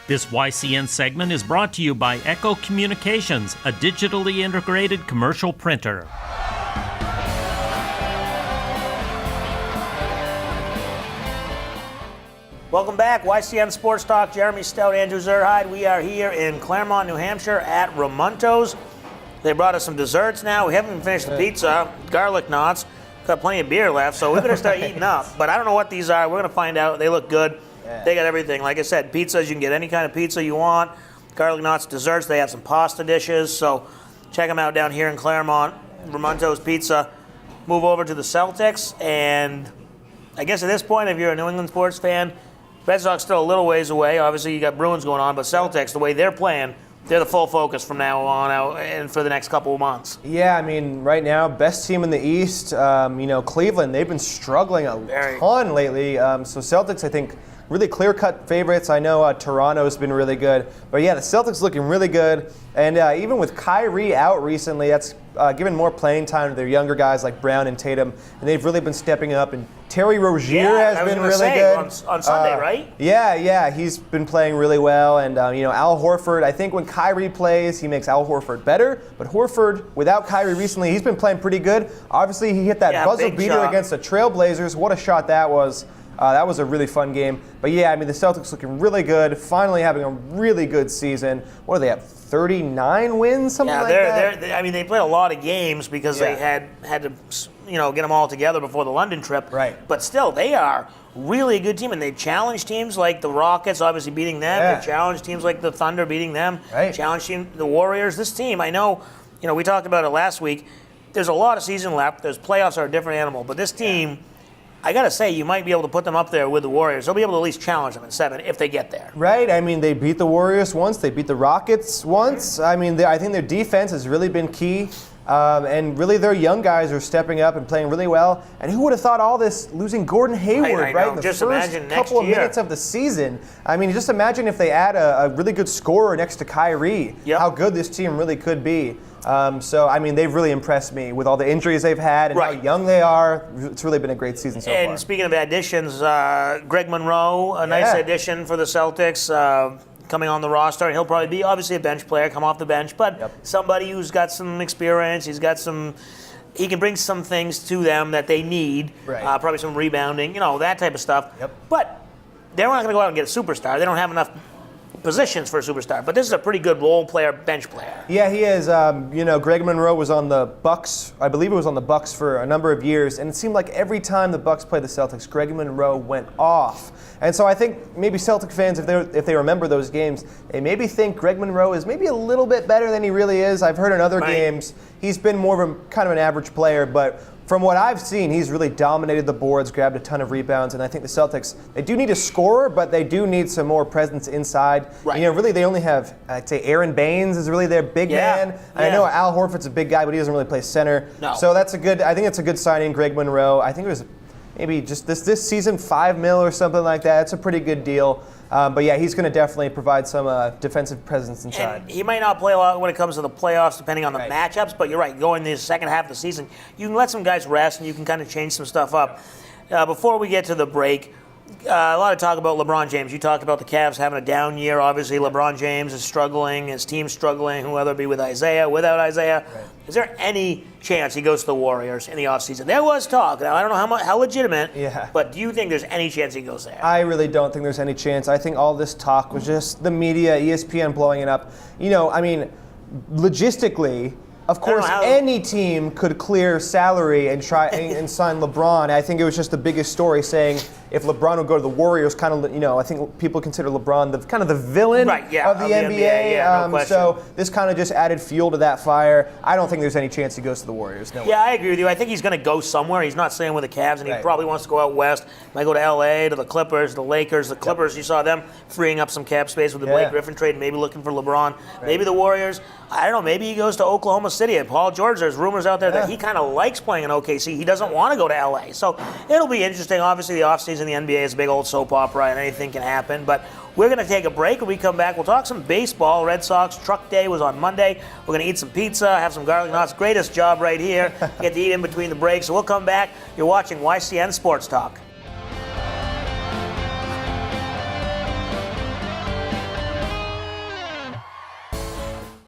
This YCN segment is brought to you by Echo Communications, a digitally integrated commercial printer. Welcome back, YCN Sports Talk. Jeremy Stout, Andrew Zerhide. We are here in Claremont, New Hampshire at Ramuntos. They brought us some desserts now. We haven't even finished the pizza, garlic knots. Got plenty of beer left, so we're going to start eating up. But I don't know what these are. We're going to find out. They look good. Yeah. They got everything. Like I said, pizzas, you can get any kind of pizza you want. Garlic knots, desserts. They have some pasta dishes. So check them out down here in Claremont. Ramuntos Pizza. Move over to the Celtics. And I guess at this point, if you're a New England sports fan, Red Sox still a little ways away. Obviously, you got Bruins going on. But Celtics, the way they're playing, they're the full focus from now on out and for the next couple of months. Yeah, I mean, right now, best team in the East. Cleveland, they've been struggling a ton lately. So Celtics, I think, really clear-cut favorites. I know Toronto's been really good. But yeah, the Celtics looking really good. And even with Kyrie out recently, that's given more playing time to their younger guys like Brown and Tatum. And they've really been stepping up. And Terry Rozier has been really good. On Sunday, right? Yeah, he's been playing really well. And, Al Horford, I think when Kyrie plays, he makes Al Horford better. But Horford, without Kyrie recently, he's been playing pretty good. Obviously, he hit that buzzer beater against the Trailblazers. What a shot that was. That was a really fun game. But yeah, I mean, the Celtics looking really good, finally having a really good season. What do they have, 39 wins, something like that? They played a lot of games because they had to, get them all together before the London trip. Right. But still, they are really a good team, and they challenged teams like the Rockets, obviously beating them. Yeah. They challenged teams like the Thunder, beating them. Right. Challenged the Warriors. This team, I know, we talked about it last week. There's a lot of season left. There's playoffs are a different animal. But this team, I got to say, you might be able to put them up there with the Warriors. They'll be able to at least challenge them in 7 if they get there. Right. I mean, they beat the Warriors once. They beat the Rockets once. I mean, I think their defense has really been key. And really, their young guys are stepping up and playing really well. And who would have thought all this losing Gordon Hayward right in the just first couple of minutes of the season? I mean, just imagine if they add a really good scorer next to Kyrie, how good this team really could be. They've really impressed me with all the injuries they've had and how young they are. It's really been a great season so far. And speaking of additions, Greg Monroe, a nice addition for the Celtics, coming on the roster. And he'll probably be, obviously, a bench player, come off the bench, but somebody who's got some experience. He can bring some things to them that they need, probably some rebounding, that type of stuff. Yep. But they're not going to go out and get a superstar. They don't have enough positions for a superstar, but this is a pretty good role player, bench player. Yeah, he is. Greg Monroe was on the Bucks. I believe it was on the Bucks for a number of years, and it seemed like every time the Bucks played the Celtics, Greg Monroe went off. And so I think maybe Celtic fans, if they remember those games, they maybe think Greg Monroe is maybe a little bit better than he really is. I've heard in other games he's been more of a kind of an average player, but from what I've seen, he's really dominated the boards, grabbed a ton of rebounds, and I think the Celtics, they do need a scorer, but they do need some more presence inside. Right. Really they only have, I'd say Aaron Baines is really their big man. And I know Al Horford's a big guy, but he doesn't really play center. No. So I think it's a good signing, Greg Monroe. I think it was maybe just this season, $5 million or something like that. It's a pretty good deal. But yeah, he's going to definitely provide some defensive presence inside. And he might not play a lot when it comes to the playoffs, depending on the matchups, but you're right, going the second half of the season, you can let some guys rest and you can kind of change some stuff up. Before we get to the break, a lot of talk about LeBron James. You talked about the Cavs having a down year. Obviously, LeBron James is struggling, his team's struggling, whether it be with Isaiah, without Isaiah. Right. Is there any chance he goes to the Warriors in the offseason? There was talk. Now, I don't know how legitimate, but do you think there's any chance he goes there? I really don't think there's any chance. I think all this talk was just the media, ESPN blowing it up. Logistically, of course, any team could clear salary and try and sign LeBron. I think it was just the biggest story saying if LeBron would go to the Warriors, I think people consider LeBron the villain of the NBA. No so this kind of just added fuel to that fire. I don't think there's any chance he goes to the Warriors. No way. I agree with you. I think he's going to go somewhere. He's not staying with the Cavs, and he probably wants to go out west. Might go to LA, to the Clippers, the Lakers. The Clippers, you saw them freeing up some cap space with the Blake Griffin trade, maybe looking for LeBron. Right. Maybe the Warriors. I don't know. Maybe he goes to Oklahoma City. And Paul George, there's rumors out there that he kind of likes playing in OKC. He doesn't want to go to LA. So it'll be interesting. Obviously, the offseason in the NBA is a big old soap opera, and anything can happen. But we're going to take a break. When we come back, we'll talk some baseball. Red Sox Truck Day was on Monday. We're going to eat some pizza, have some garlic knots. Greatest job right here. Get to eat in between the breaks. So we'll come back. You're watching YCN Sports Talk.